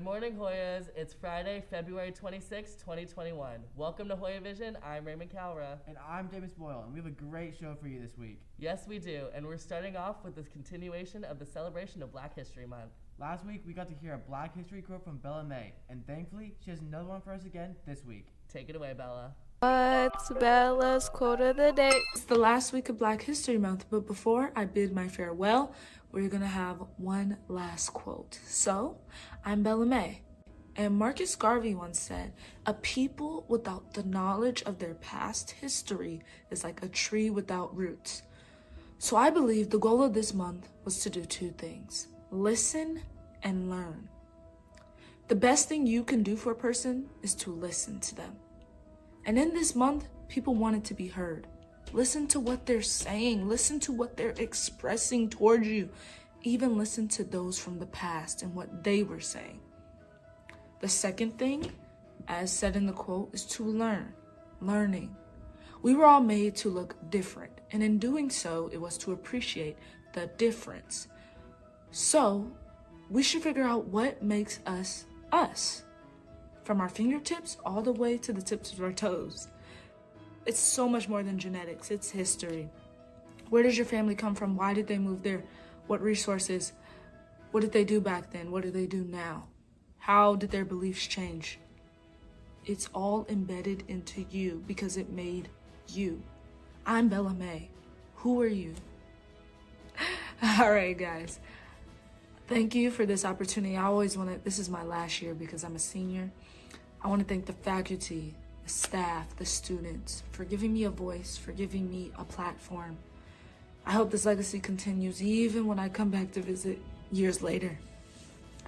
Good morning, Hoyas. It's Friday, February 26, 2021. Welcome to HoyaVision. I'm Raymond. And I'm James Boyle, and we have a great show for you this week. Yes, we do, and we're starting off with this continuation of the celebration of Black History Month. Last week, we got to hear a Black History quote from Bella May, and thankfully, she has another one for us again this week. Take it away, Bella. What's Bella's quote of the day? It's the last week of Black History Month, but before I bid my farewell, we're gonna have one last quote. So, I'm Bella May, and Marcus Garvey once said, "A people without the knowledge of their past history is like a tree without roots." So I believe the goal of this month was to do two things: listen and learn. The best thing you can do for a person is to listen to them. And in this month, people wanted to be heard. Listen to what they're saying. Listen to what they're expressing towards you. Even listen to those from the past and what they were saying. The second thing, as said in the quote, is to learn. Learning. We were all made to look different, and in doing so, it was to appreciate the difference. So, we should figure out what makes us us. From our fingertips all the way to the tips of our toes. It's so much more than genetics, it's history. Where does your family come from? Why did they move there? What resources? What did they do back then? What do they do now? How did their beliefs change? It's all embedded into you because it made you. I'm Bella May. Who are you? All right, guys. Thank you for this opportunity. This is my last year because I'm a senior. I want to thank the faculty, the staff, the students for giving me a voice, for giving me a platform. I hope this legacy continues even when I come back to visit years later.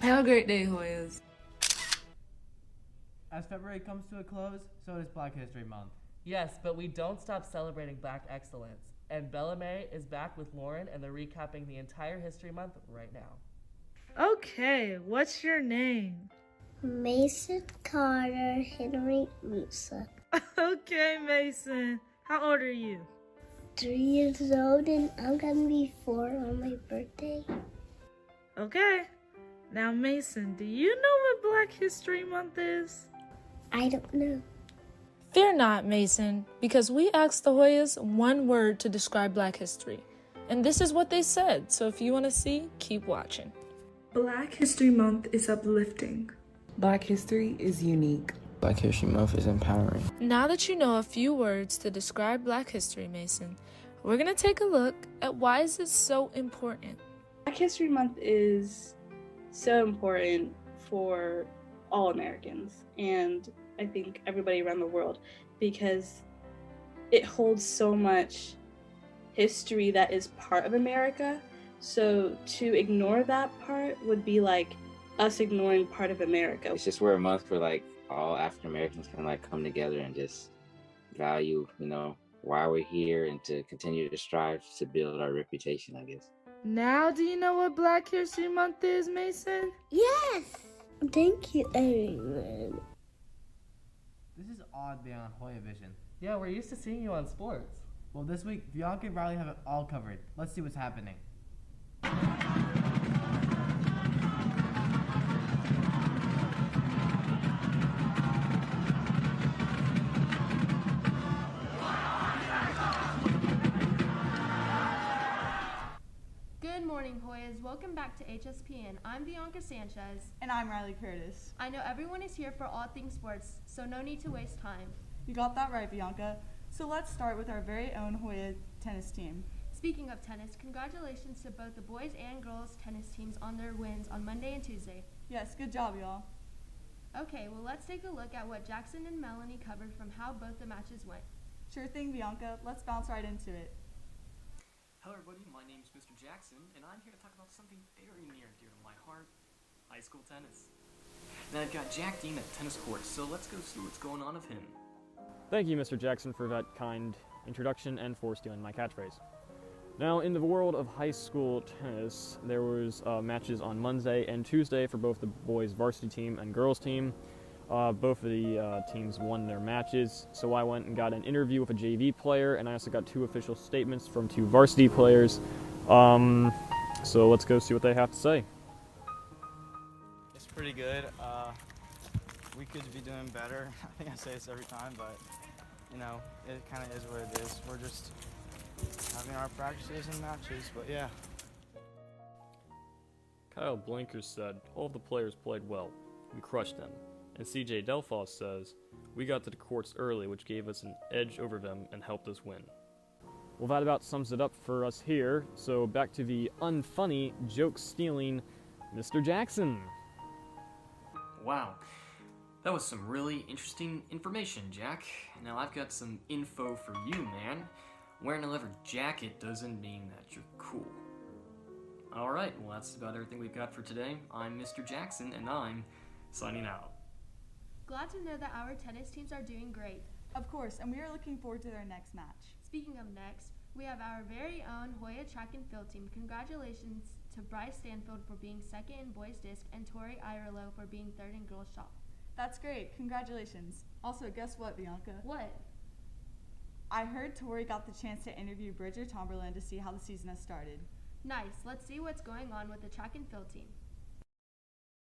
Have a great day, Hoyas. As February comes to a close, so does Black History Month. Yes, but we don't stop celebrating Black excellence. And Bella May is back with Lauren, and they're recapping the entire History Month right now. Okay, what's your name? Mason Carter Henry Musa. Okay, Mason. How old are you? 3 years old, and I'm gonna be 4 on my birthday. Okay. Now, Mason, do you know what Black History Month is? I don't know. Fear not, Mason, because we asked the Hoyas one word to describe Black history. And this is what they said, so if you want to see, keep watching. Black History Month is uplifting. Black history is unique. Black History Month is empowering. Now that you know a few words to describe Black history, Mason, we're going to take a look at why is it so important. Black History Month is so important for all Americans, and I think everybody around the world, because it holds so much history that is part of America. So to ignore that part would be like us ignoring part of America. It's just we're a month where like all African Americans can like come together and just value, why we're here and to continue to strive to build our reputation, I guess. Now do you know what Black History Month is, Mason? Yes! Thank you, everyone. This is odd being on HoyaVision. Yeah, we're used to seeing you on sports. Well, this week, Vianka and Riley have it all covered. Let's see what's happening. Good morning, Hoyas. Welcome back to HSPN. I'm Vianka Sanchez. And I'm Riley Curtis. I know everyone is here for all things sports, so no need to waste time. You got that right, Bianca. So let's start with our very own Hoya tennis team. Speaking of tennis, congratulations to both the boys and girls tennis teams on their wins on Monday and Tuesday. Yes, good job, y'all. Okay, well, let's take a look at what Jackson and Melanie covered from how both the matches went. Sure thing, Bianca. Let's bounce right into it. Hello everybody, my name is Mr. Jackson, and I'm here to talk about something very near and dear to my heart, high school tennis. And I've got Jack Dean at the tennis court, so let's go see what's going on with him. Thank you, Mr. Jackson, for that kind introduction and for stealing my catchphrase. Now, in the world of high school tennis, there was matches on Monday and Tuesday for both the boys' varsity team and girls' team. Both of the teams won their matches, so I went and got an interview with a JV player, and I also got 2 official statements from 2 varsity players. So let's go see what they have to say. It's pretty good. We could be doing better. I think I say this every time, but you know, it kind of is what it is. We're just having our practices and matches, but yeah. Kyle Blanker said, all of the players played well. We crushed them. And CJ Delphos says, we got to the courts early, which gave us an edge over them and helped us win. Well, that about sums it up for us here. So back to the unfunny, joke-stealing Mr. Jackson. Wow, that was some really interesting information, Jack. Now I've got some info for you, man. Wearing a leather jacket doesn't mean that you're cool. Alright, well that's about everything we've got for today. I'm Mr. Jackson, and I'm signing out. Glad to know that our tennis teams are doing great. Of course, and we are looking forward to their next match. Speaking of next, we have our very own Hoya track and field team. Congratulations to Bryce Stanfield for being second in boys disc and Tori Irelo for being third in girls shot. That's great. Congratulations. Also, guess what, Bianca? What? I heard Tori got the chance to interview Bridget Tomberlin to see how the season has started. Nice. Let's see what's going on with the track and field team.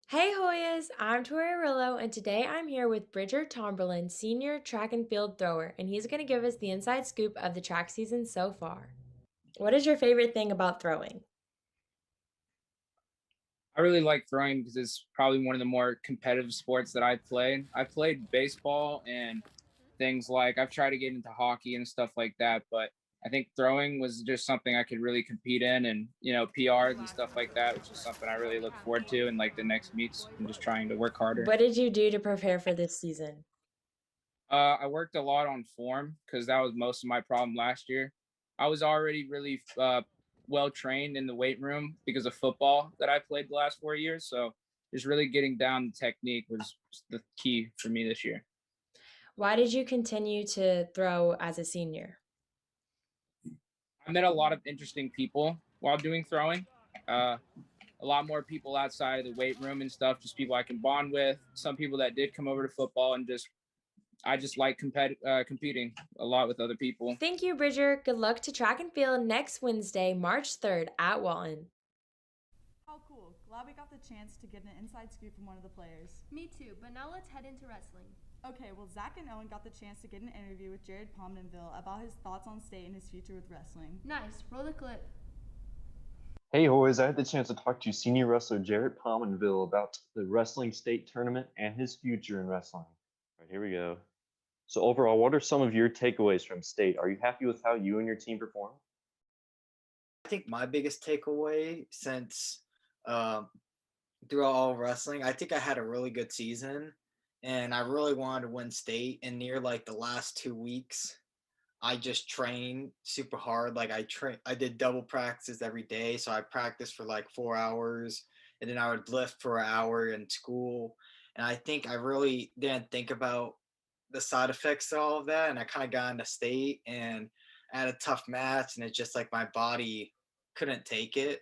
Hey Hoyas, I'm Tori Arillo, and today I'm here with Bridger Tomberlin, senior track and field thrower, and he's going to give us the inside scoop of the track season so far. What is your favorite thing about throwing? I really like throwing because it's probably one of the more competitive sports that I play. I played baseball and things like I've tried to get into hockey and stuff like that, but I think throwing was just something I could really compete in, and you know, PRs and stuff like that, which is something I really look forward to in like the next meets and just trying to work harder. What did you do to prepare for this season? I worked a lot on form because that was most of my problem last year. I was already really well trained in the weight room because of football that I played the last 4 years. So just really getting down the technique was the key for me this year. Why did you continue to throw as a senior? I met a lot of interesting people while doing throwing. A lot more people outside of the weight room and stuff, just people I can bond with. Some people that did come over to football, and I just like competing a lot with other people. Thank you, Bridger. Good luck to track and field next Wednesday, March 3rd at Walton. Oh, cool. Glad we got the chance to get an inside scoop from one of the players. Me too, but now let's head into wrestling. Okay, well, Zach and Owen got the chance to get an interview with Jared Pominville about his thoughts on state and his future with wrestling. Nice. Roll the clip. Hey, Hoyas, I had the chance to talk to senior wrestler Jared Pominville about the wrestling state tournament and his future in wrestling. All right, here we go. So overall, what are some of your takeaways from state? Are you happy with how you and your team performed? I think my biggest takeaway since throughout all wrestling, I think I had a really good season. And I really wanted to win state. And near like the last 2 weeks, I just trained super hard. Like I did double practices every day. So I practiced for like 4 hours, and then I would lift for an hour in school. And I think I really didn't think about the side effects of all of that. And I kind of got into state and I had a tough match, and it's just like my body couldn't take it.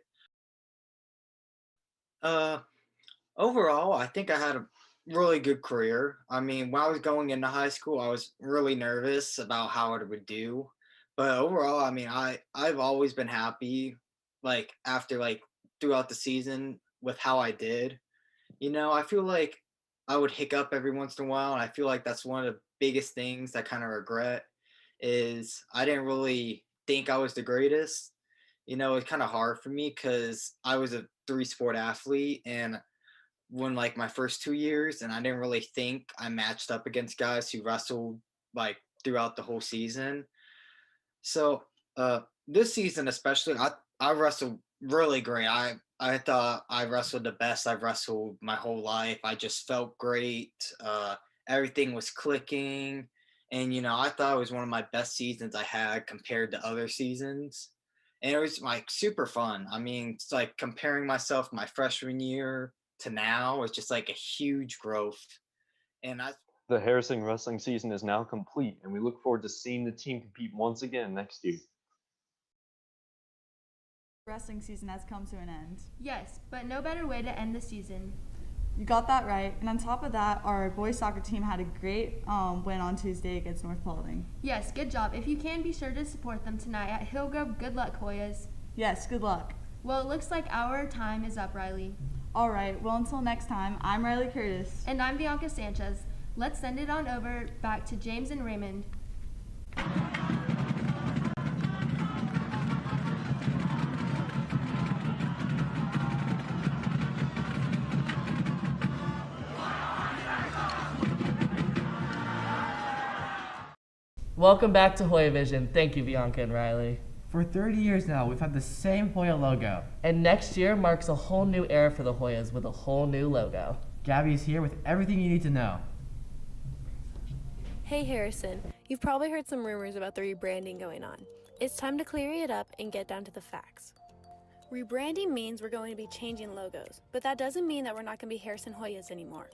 Overall, I think I had a really good career. I mean, when I was going into high school, I was really nervous about how it would do. But overall, I mean, I've always been happy, like after like throughout the season with how I did. You know, I feel like I would hiccup every once in a while, and I feel like that's one of the biggest things I kind of regret is I didn't really think I was the greatest. You know, it's kind of hard for me because I was a 3-sport athlete, and won like my first 2 years, and I didn't really think I matched up against guys who wrestled like throughout the whole season. So this season especially, I wrestled really great. I thought I wrestled the best I've wrestled my whole life. I just felt great. Everything was clicking, and you know, I thought it was one of my best seasons I had compared to other seasons, and it was like super fun. I mean, it's like comparing myself my freshman year to now, it's just like a huge growth. And The Harrison wrestling season is now complete, and we look forward to seeing the team compete once again next year. Wrestling season has come to an end. Yes, but no better way to end the season. You got that right. And on top of that, our boys soccer team had a great win on Tuesday against North Paulding. Yes, good job. If you can, be sure to support them tonight at Hillgrove. Good luck, Hoyas. Yes, good luck. Well, it looks like our time is up, Riley. All right, well, until next time, I'm Riley Curtis. And I'm Vianka Sanchez. Let's send it on over back to James and Raymond. Welcome back to HoyaVision. Thank you, Vianka and Riley. For 30 years now, we've had the same Hoya logo. And next year marks a whole new era for the Hoyas with a whole new logo. Gabby is here with everything you need to know. Hey Harrison, you've probably heard some rumors about the rebranding going on. It's time to clear it up and get down to the facts. Rebranding means we're going to be changing logos, but that doesn't mean that we're not going to be Harrison Hoyas anymore.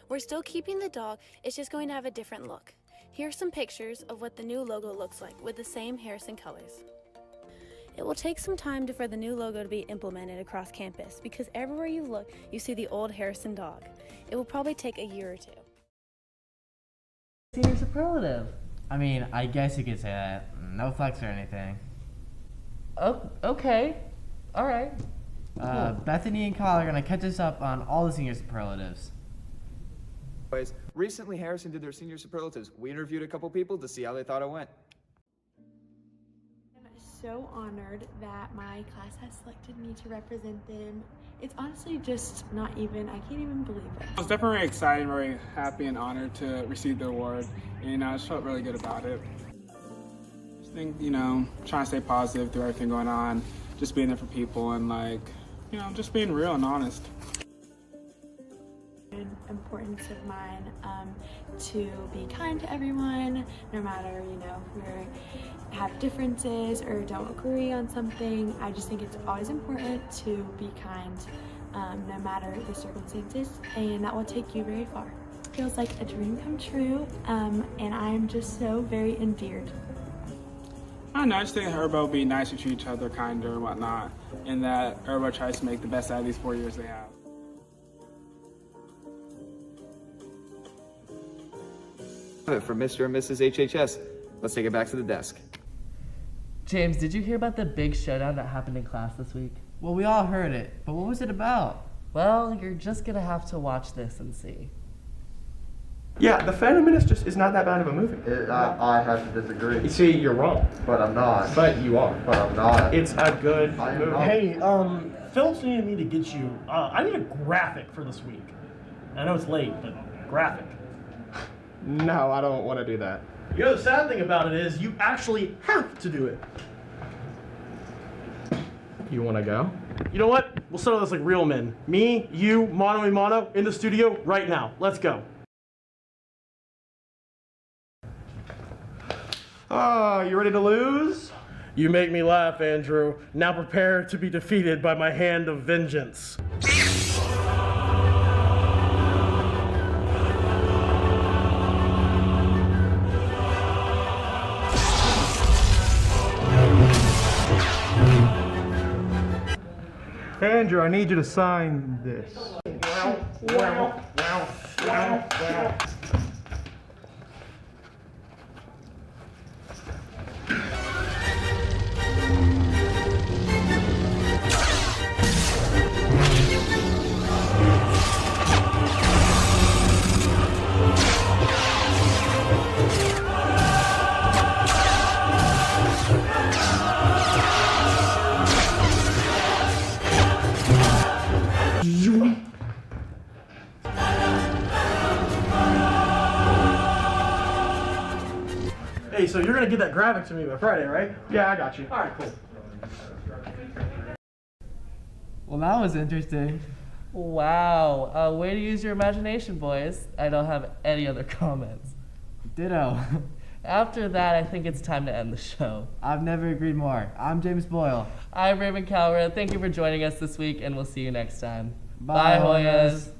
We're still keeping the dog, it's just going to have a different look. Here's some pictures of what the new logo looks like with the same Harrison colors. It will take some time for the new logo to be implemented across campus because everywhere you look, you see the old Harrison dog. It will probably take a year or two. Senior superlative. I mean, I guess you could say that. No flex or anything. Oh, okay. All right. Cool. Bethany and Kyle are going to catch us up on all the senior superlatives. Recently, Harrison did their senior superlatives. We interviewed a couple people to see how they thought it went. I'm so honored that my class has selected me to represent them. It's honestly just not even, I can't even believe it. I was definitely excited, very happy and honored to receive the award, and I just felt really good about it. I just think, trying to stay positive through everything going on, just being there for people and just being real and honest. An importance of mine to be kind to everyone, no matter, if we have differences or don't agree on something. I just think it's always important to be kind, no matter the circumstances, and that will take you very far. It feels like a dream come true, and I'm just so very endeared. I don't know, I just think everybody will be nicer to each other, kinder and whatnot, and that everybody tries to make the best out of these 4 years they have. From Mr. and Mrs. HHS. Let's take it back to the desk. James, did you hear about the big showdown that happened in class this week? Well, we all heard it, but what was it about? Well, you're just gonna have to watch this and see. Yeah, The Phantom Menace just is not that bad of a movie. I have to disagree. You see, you're wrong. But I'm not. But you are. But I'm not. It's a good movie. Hey, Phil's needed me to get you, I need a graphic for this week. I know it's late, but graphic. No, I don't want to do that. You know, the sad thing about it is you actually have to do it. You want to go? You know what? We'll settle this like real men. Me, you, mano a mano, in the studio right now. Let's go. You ready to lose? You make me laugh, Andrew. Now prepare to be defeated by my hand of vengeance. Andrew, I need you to sign this. Wow. Hey, so you're gonna get that graphic to me by Friday, right? Yeah, I got you. All right, cool. Well, that was interesting. Wow. Way to use your imagination, boys. I don't have any other comments. Ditto. After that, I think it's time to end the show. I've never agreed more. I'm James Boyle. I'm Raymond. Thank you for joining us this week, and we'll see you next time. Bye, Hoyas.